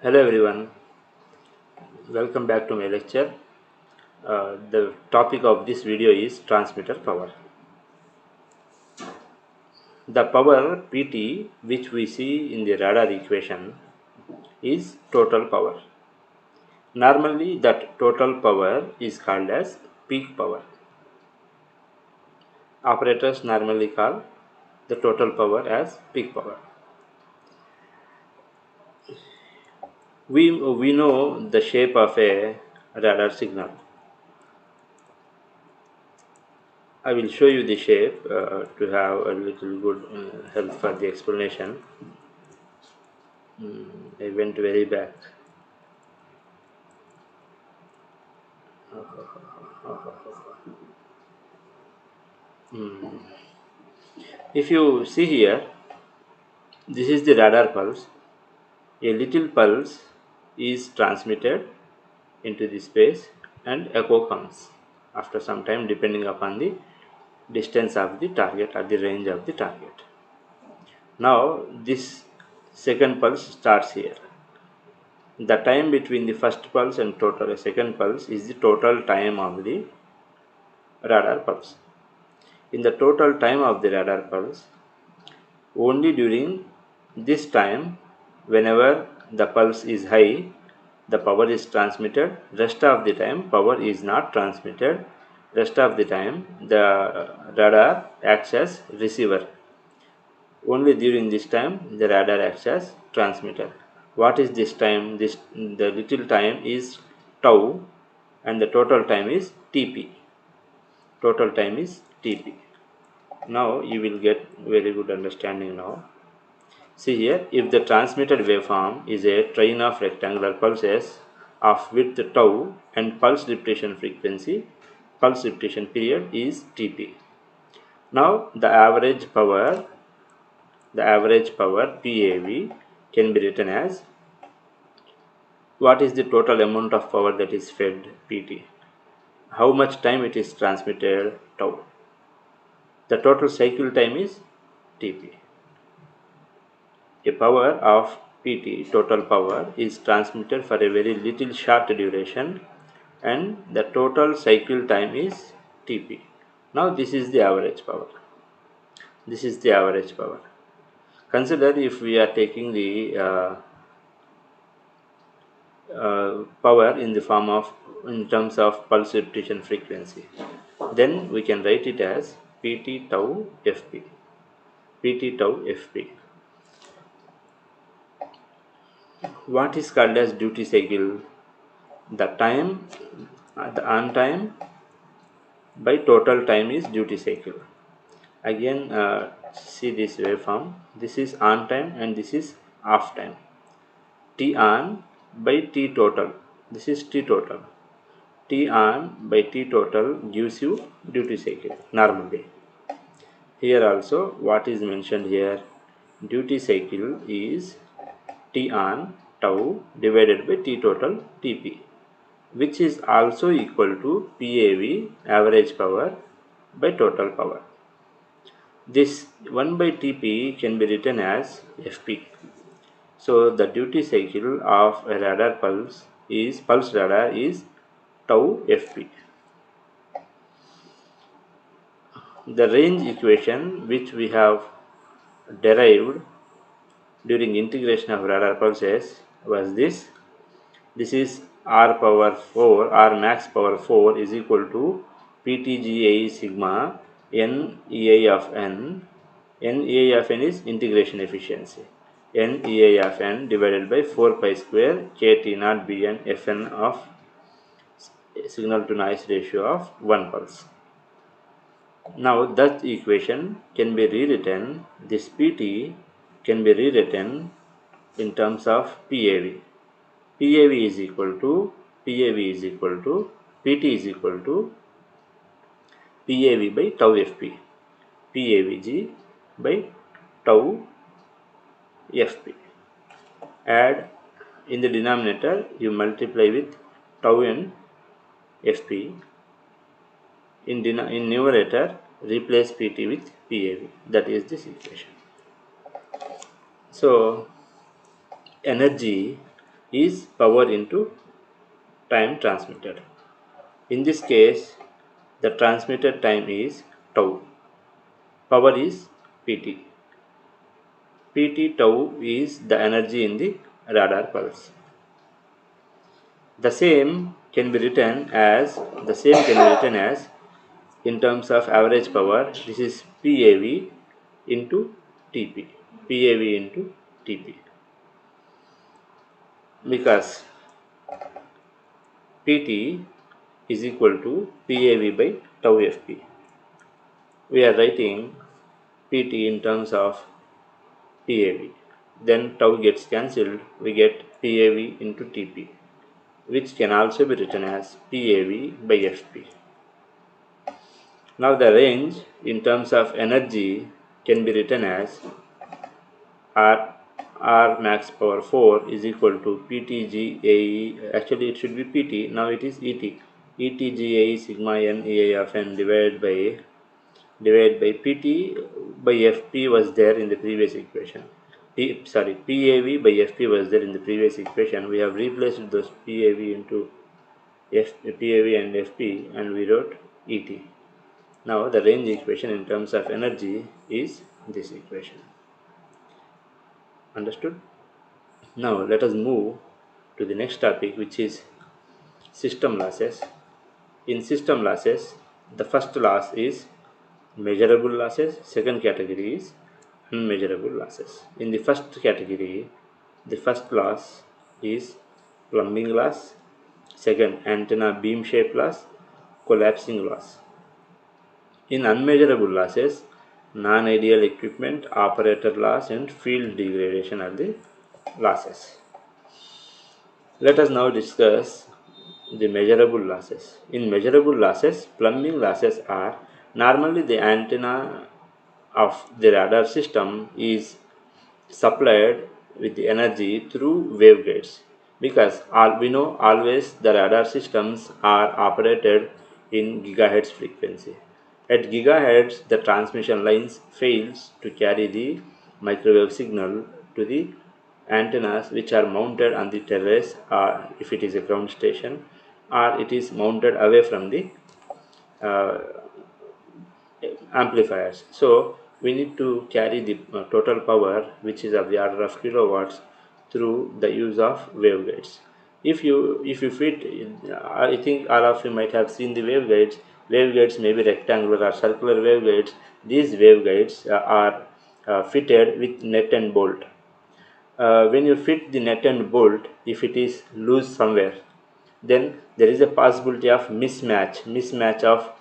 Hello everyone, welcome back to my lecture. The topic of this video is transmitter power. The power Pt which we see in the radar equation is total power. Normally that total power is called as peak power. Operators normally call the total power as peak power. We know the shape of a radar signal. I will show you the shape to have a little good help for the explanation. I went very back. If you see here, this is the radar pulse. A little pulse is transmitted into the space and echo comes after some time depending upon the distance of the target or the range of the target. Now this second pulse starts here. The time between the first pulse and total second pulse is the total time of the radar pulse. In the total time of the radar pulse, only during this time, whenever the pulse is high, the power is transmitted. Rest of the time, power is not transmitted. Rest of the time, the radar acts as receiver. Only during this time, the radar acts as transmitter. What is this time? The little time is tau, and the total time is Tp. Total time is Tp. Now you will get very good understanding now. See here, if the transmitted waveform is a train of rectangular pulses of width tau and pulse repetition frequency, pulse repetition period is Tp. Now the average power PAV can be written as what is the total amount of power that is fed PT, how much time it is transmitted tau. The total cycle time is Tp. A power of Pt, total power, is transmitted for a very little short duration and the total cycle time is Tp. Now this is the average power. This is the average power. Consider if we are taking the power in the form of in terms of pulse repetition frequency, then we can write it as Pt tau Fp. Pt tau Fp. What is called as duty cycle? The time, the on time by total time is duty cycle. Again, see this waveform. This is on time and this is off time. T on by T total. This is T total. T on by T total gives you duty cycle normally. Here also, what is mentioned here? Duty cycle is T on tau divided by T total Tp, which is also equal to PAV, average power, by total power. This 1 by Tp can be written as Fp. So the duty cycle of a radar pulse radar is tau Fp. The range equation which we have derived during integration of radar pulses was this. This is R power 4, R max power 4 is equal to PTGA sigma NEI of N. NEI of N is integration efficiency. NEI of N divided by 4 pi square KT naught Bn Fn of signal to noise ratio of 1 pulse. Now that equation can be rewritten, this PT can be rewritten in terms of PAV. PAV is equal to PT is equal to PAV by tau Fp. PAVG by tau Fp. Add in the denominator, you multiply with tau and Fp. In numerator, replace PT with PAV. That is this equation. So energy is power into time transmitted. In this case, the transmitted time is tau. Power is Pt. Pt tau is the energy in the radar pulse. The same can be written as in terms of average power. This is PAV into TP. PAV into TP. Because PT is equal to PAV by tau FP. We are writing PT in terms of PAV. Then tau gets cancelled. We get PAV into TP, which can also be written as PAV by FP. Now the range in terms of energy can be written as R max power 4 is equal to PTGAE. Actually, it should be PT. Now it is ET. ETGAE sigma n EA of n divided by PT by FP was there in the previous equation. PAV by FP was there in the previous equation. We have replaced those PAV into PAV and FP, and we wrote ET. Now the range equation in terms of energy is this equation. Understood? Now let us move to the next topic, which is system losses. In system losses, the first loss is measurable losses, second category is unmeasurable losses. In the first category, the first loss is plumbing loss, second antenna beam shape loss, collapsing loss. In unmeasurable losses, non-ideal equipment, operator loss and field degradation are the losses. Let us now discuss the measurable losses. In measurable losses, plumbing losses are normally the antenna of the radar system is supplied with the energy through waveguides, because we know always the radar systems are operated in gigahertz frequency. At gigahertz, the transmission lines fails to carry the microwave signal to the antennas which are mounted on the terrace, or if it is a ground station, or it is mounted away from the uh, amplifiers. So we need to carry the total power, which is of the order of kilowatts, through the use of waveguides. If you fit, I think all of you might have seen the waveguides. Waveguides may be rectangular or circular waveguides. These waveguides are fitted with nut and bolt. When you fit the nut and bolt, if it is loose somewhere, then there is a possibility of mismatch of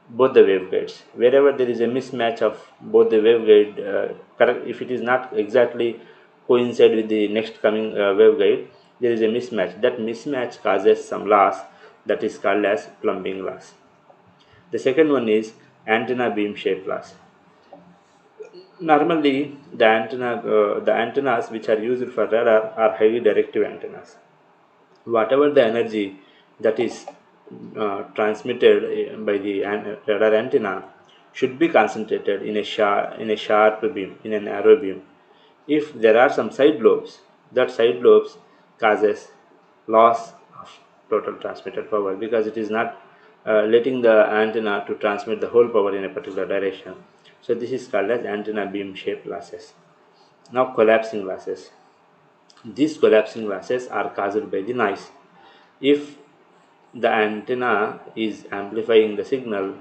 both the waveguides. Wherever there is a mismatch of both the waveguide, correct, if it is not exactly coincide with the next coming waveguide, there is a mismatch. That mismatch causes some loss, that is called as plumbing loss. The second one is antenna beam shape loss. Normally, the antennas which are used for radar are highly directive antennas. Whatever the energy that is transmitted by the radar antenna should be concentrated in a sharp beam, in a narrow beam. If there are some side lobes, that side lobes causes loss of total transmitted power, because it is not letting the antenna to transmit the whole power in a particular direction. So this is called as antenna beam shape losses. Now collapsing losses. These collapsing losses are caused by the noise. If the antenna is amplifying the signal,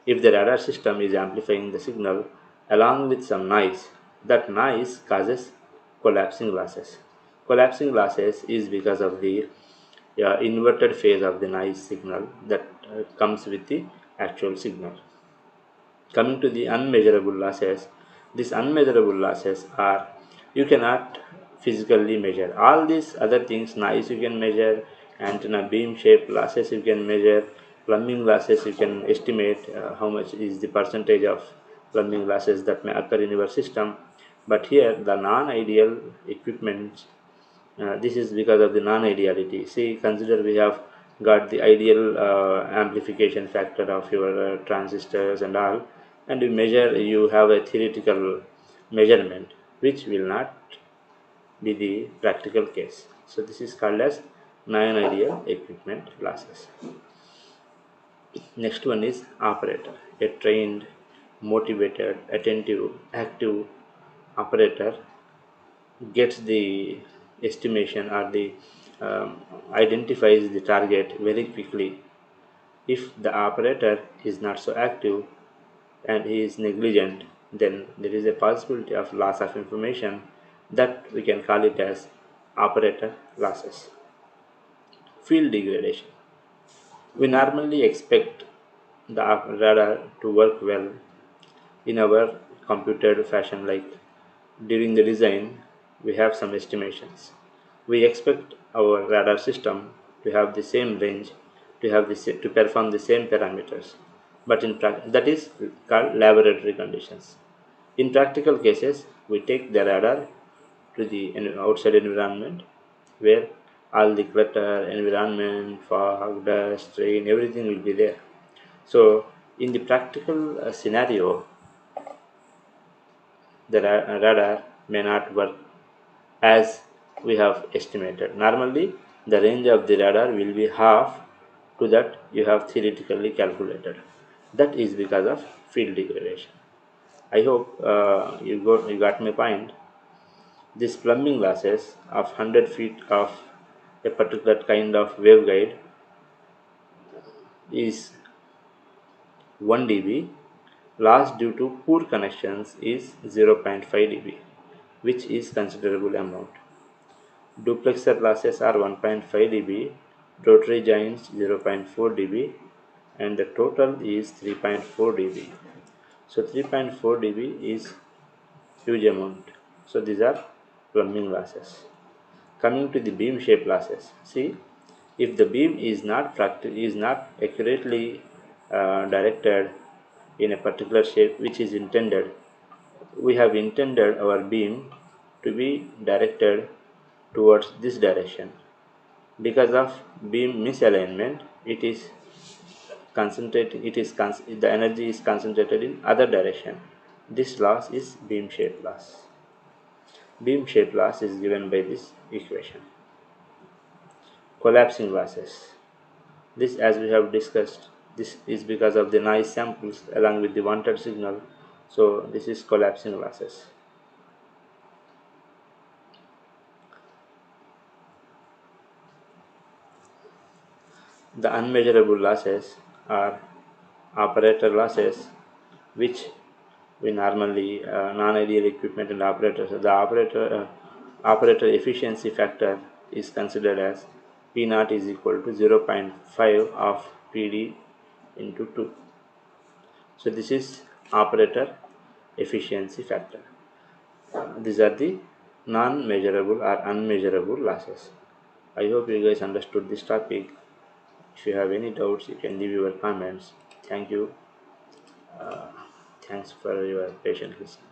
if the radar system is amplifying the signal along with some noise, that noise causes collapsing losses. Collapsing losses is because of the inverted phase of the noise signal that comes with the actual signal. Coming to the unmeasurable losses, these unmeasurable losses are, you cannot physically measure. All these other things, noise you can measure, antenna beam shape losses you can measure, plumbing losses you can estimate how much is the percentage of plumbing losses that may occur in your system. But here the non-ideal equipment, this is because of the non-ideality. See, consider we have got the ideal amplification factor of your transistors and all, and you have a theoretical measurement which will not be the practical case. So this is called as non-ideal equipment losses. Next one is operator. A trained, motivated, attentive, active operator gets the estimation or the identifies the target very quickly. If the operator is not so active and he is negligent, then there is a possibility of loss of information that we can call it as operator losses. Field degradation. We normally expect the radar to work well in our computed fashion, like during the design we have some estimations. We expect our radar system to have the same range, to perform the same parameters, but that is called laboratory conditions. In practical cases, we take the radar to the outside environment where all the clutter, environment, fog, dust, rain, everything will be there. So, in the practical scenario, the radar may not work as we have estimated. Normally, the range of the radar will be half to that you have theoretically calculated. That is because of field degradation. I hope you got my point. This plumbing losses of 100 feet of a particular kind of waveguide is 1 dB. Loss due to poor connections is 0.5 dB, which is considerable amount. Duplexer losses are 1.5 dB, rotary joints 0.4 dB, and the total is 3.4 dB. So 3.4 dB is huge amount. So these are plumbing losses. Coming to the beam shape losses, see, if the beam is not accurately directed in a particular shape which is intended, we have intended our beam to be directed towards this direction. Because of beam misalignment, the energy is concentrated in other direction. This loss is beam shape loss. Beam shape loss is given by this equation. Collapsing losses. This, as we have discussed, this is because of the noise samples along with the wanted signal. So this is collapsing losses. The unmeasurable losses are operator losses, which we normally non-ideal equipment and operators. The operator efficiency factor is considered as P naught is equal to 0.5 of PD into 2. So this is operator efficiency factor. These are the non-measurable or unmeasurable losses. I hope you guys understood this topic. If you have any doubts, you can leave your comments. Thank you. Thanks for your patient listening.